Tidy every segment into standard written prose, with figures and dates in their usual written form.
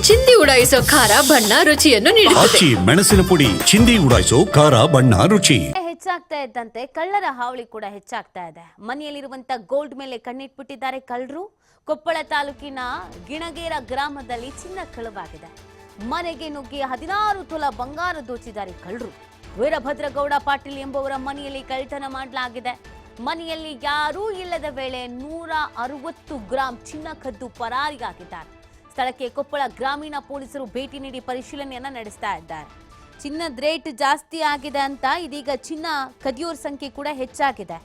ಚಿಂದಿ ಉಡಾಯಿಸೋ ಖಾರ ಬಣ್ಣ ರುಚಿಯನ್ನು ನೀಡುತ್ತದೆ. ಆಚಿ ಮೆಣಸಿನ ಪುಡಿ ಚಿಂದಿ ಉಡಾಯಿಸೋ ಖಾರ ಬಣ್ಣ ರುಚಿ. ಹೆಚ್ಚಾಗ್ತಾ ಇದ್ದಂತೆ ಕಳ್ಳರ ಹಾವಳಿ ಕೂಡ ಹೆಚ್ಚಾಗ್ತಾ ಇದೆ. ಮನೆಯಲ್ಲಿರುವಂತ ಗೋಲ್ಡ್ ಮೇಲೆ ಕಣ್ಣಿಟ್ಬಿಟ್ಟಿದ್ದಾರೆ ಕಳ್ಳರು. ಕೊಪ್ಪಳ ತಾಲೂಕಿನ ಗಿಣಗೇರ ಗ್ರಾಮದಲ್ಲಿ ಚಿನ್ನ ಕಳವಾಗಿದೆ. ಮನೆಗೆ ನುಗ್ಗಿ 16 ತೊಲ ಬಂಗಾರ ದೋಚಿದ್ದಾರೆ ಕಳ್ಳರು. ವೀರಭದ್ರಗೌಡ ಪಾಟೀಲ್ ಎಂಬುವರ ಮನೆಯಲ್ಲಿ ಕಳ್ಳತನ ಮಾಡಲಾಗಿದೆ. ಮನೆಯಲ್ಲಿ ಯಾರೂ ಇಲ್ಲದ ವೇಳೆ 160 ಗ್ರಾಂ ಚಿನ್ನ ಕದ್ದು ಪರಾರಿಯಾಗಿದ್ದಾರೆ. ಸ್ಥಳಕ್ಕೆ ಕೊಪ್ಪಳ ಗ್ರಾಮೀಣ ಪೊಲೀಸರು ಭೇಟಿ ನೀಡಿ ಪರಿಶೀಲನೆಯನ್ನ ನಡೆಸ್ತಾ ಇದ್ದಾರೆ. ಚಿನ್ನದ ರೇಟ್ ಜಾಸ್ತಿ ಆಗಿದೆ ಅಂತ ಇದೀಗ ಚಿನ್ನ ಕದಿಯೋರ್ ಸಂಖ್ಯೆ ಕೂಡ ಹೆಚ್ಚಾಗಿದೆ.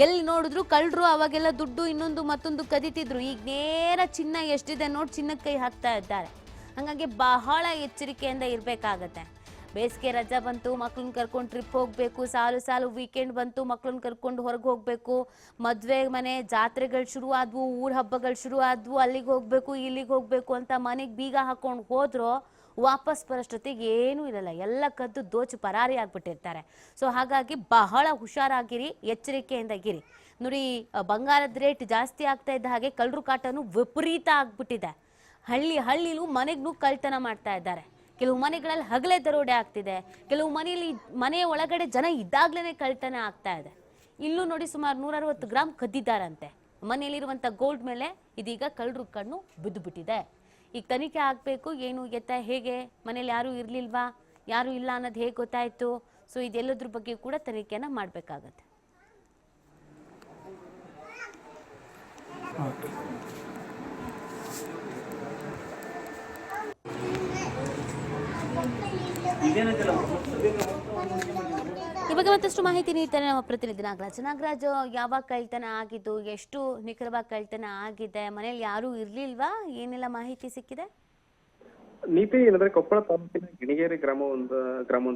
ಎಲ್ಲಿ ನೋಡಿದ್ರು ಕಳ್ಳರು ಅವಾಗೆಲ್ಲ ದುಡ್ಡು ಇನ್ನೊಂದು ಮತ್ತೊಂದು ಕದಿತಿದ್ರು. ಈಗ ನೇರ ಚಿನ್ನ ಎಷ್ಟಿದೆ ನೋಡಿ ಚಿನ್ನಕ್ಕೆ ಕೈ ಹಾಕ್ತಾ ಇದ್ದಾರೆ. ಹಾಗಾಗಿ ಬಹಳ ಎಚ್ಚರಿಕೆಯಿಂದ ಇರಬೇಕಾಗತ್ತೆ. ಬೇಸಿಗೆ ರಜಾ ಬಂತು, ಮಕ್ಳನ್ನ ಕರ್ಕೊಂಡು ಟ್ರಿಪ್ ಹೋಗಬೇಕು. ಸಾಲು ವೀಕೆಂಡ್ ಬಂತು, ಮಕ್ಳನ್ನ ಕರ್ಕೊಂಡು ಹೊರಗೆ ಹೋಗಬೇಕು. ಮದುವೆ ಮನೆ ಜಾತ್ರೆಗಳು ಶುರು ಆದ್ವು, ಊರ ಹಬ್ಬಗಳು ಶುರು ಆದ್ವು. ಅಲ್ಲಿಗೆ ಹೋಗಬೇಕು ಇಲ್ಲಿಗೆ ಹೋಗಬೇಕು ಅಂತ ಮನೆಗೆ ಬೀಗ ಹಾಕೊಂಡು ಹೋದ್ರು ವಾಪಸ್ ಬರೋಷ್ಟೊತ್ತಿಗೆ ಏನೂ ಇರಲ್ಲ. ಎಲ್ಲ ಕದ್ದು ದೋಚು ಪರಾರಿ ಆಗ್ಬಿಟ್ಟಿರ್ತಾರೆ. ಸೊ ಹಾಗಾಗಿ ಬಹಳ ಹುಷಾರಾಗಿರಿ, ಎಚ್ಚರಿಕೆಯಿಂದ ಇರಿ. ನೋಡಿ, ಬಂಗಾರದ ರೇಟ್ ಜಾಸ್ತಿ ಆಗ್ತಾ ಇದ್ದ ಹಾಗೆ ಕಳ್ಳರು ಕಾಟನು ವಿಪರೀತ ಆಗ್ಬಿಟ್ಟಿದೆ. ಹಳ್ಳಿಲೂ ಮನೆಗೂ ಕಳ್ತನ ಮಾಡ್ತಾ ಇದ್ದಾರೆ. ಕೆಲವು ಮನೆಗಳಲ್ಲಿ ಹಗಲೇ ದರೋಡೆ ಆಗ್ತಿದೆ. ಕೆಲವು ಮನೆಯ ಒಳಗಡೆ ಜನ ಇದ್ದಾಗ್ಲೇನೆ ಕಳ್ತನ ಆಗ್ತಾ ಇದೆ. ಇಲ್ಲೂ ನೋಡಿ ಸುಮಾರು 160 ಗ್ರಾಂ ಕದ್ದಿದ್ದಾರಂತೆ. ಮನೆಯಲ್ಲಿರುವಂಥ ಗೋಲ್ಡ್ ಮೇಲೆ ಇದೀಗ ಕಳ್ಳರು ಕಣ್ಣು ಬಿದ್ದು ಬಿಟ್ಟಿದೆ. ಈಗ ತನಿಖೆ ಆಗಬೇಕು. ಏನು ಎತ್ತ ಹೇಗೆ, ಮನೇಲಿ ಯಾರೂ ಇರಲಿಲ್ವಾ, ಯಾರೂ ಇಲ್ಲ ಅನ್ನೋದು ಹೇಗೆ ಗೊತ್ತಾಯಿತು? ಸೊ ಇದೆಲ್ಲದ್ರ ಬಗ್ಗೆ ಕೂಡ ತನಿಖೆಯನ್ನು ಮಾಡಬೇಕಾಗತ್ತೆ. ಈ ಬಗ್ಗೆ ಮತ್ತಷ್ಟು ಮಾಹಿತಿ ನೀಡ್ತಾರೆ ನಮ್ಮ ಪ್ರತಿನಿಧಿ ನಾಗರಾಜ್. ಯಾವಾಗ ಕಳ್ತನ ಆಗಿದ್ದು, ಎಷ್ಟು ನಿಖರವಾಗಿ ಕಳ್ತನ ಆಗಿದೆ, ಮನೇಲಿ ಯಾರೂ ಇರ್ಲಿಲ್ವಾ, ಏನೆಲ್ಲ ಮಾಹಿತಿ ಸಿಕ್ಕಿದೆ? ನೀತಿ ಏನಂದ್ರೆ ಕೊಪ್ಪಳ ತಾಲೂಕಿನ ಗಿಣಿಗೇರಿ ಗ್ರಾಮ